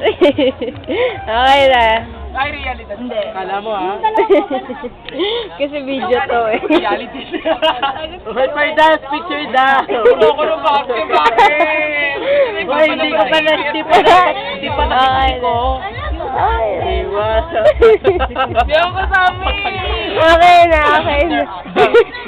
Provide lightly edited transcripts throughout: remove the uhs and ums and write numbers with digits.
Okay na. Ay, realidad. Hindi. Kala mo, ha? Kasi video to eh. Reality. Wait, may dance picture daw. Ulo ko ng bakit? Bakit? Hoy, hindi ko pa na, hindi pa Okay ko. Ay. Iwas. Hindi ako kasama eh. Okay na, okay na.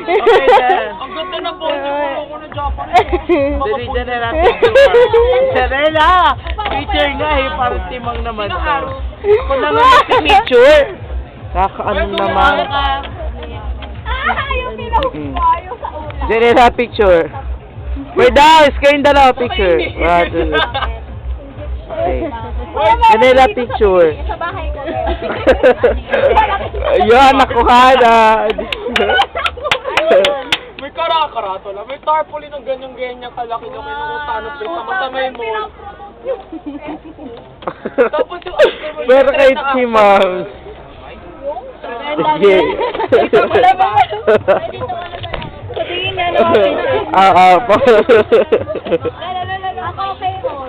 Okay na. Ang ganda ng boses ko ng Japanese. Dali na natin picture. Sarela! Picture nga eh, parang timang naman to. Ako na nga picture. Kakaano naman. Yung pinahupayo sa ulan. Sarela picture. Wait daw, kayong dalawa picture. One, two, okay. Sarela picture. Sa bahay ko. Yan, nakuha na. May karakarato lang. May tarpaulin ng ganyan-ganyan kalaki na kinukutano. Pagkamatay mo. Tapos yung after mo. Pero kay si Ma'am. Sige. Sabihin na naman. Po. Ako okay mo.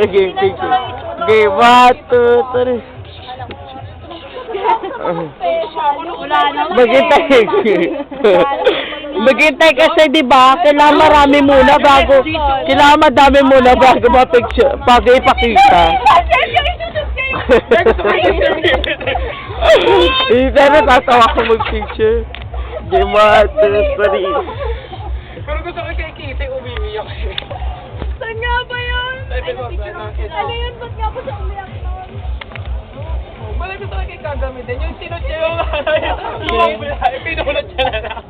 Okay, picture. Okay, 1, 2, 3. Wala naman. Maghintay. Maghintay kasi 'di ba? Kailangan marami muna bago. Kailangan madami muna bago ma-picture, bago ipakita. Pero tatawa ko mag-picture. Okay, 1, 2, 3. Pero gusto ko kay Kitty umiiyak. Saan nga ba yun? Ano yun? Ba't nga ba siya umiyak noon? Wala gusto ko kay kagamitin. Yung sinot niya yung yung pinulot niya na lang.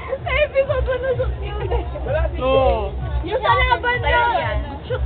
Sa episode 1 na shoot yun. Wala si Yung sa laban na, shoot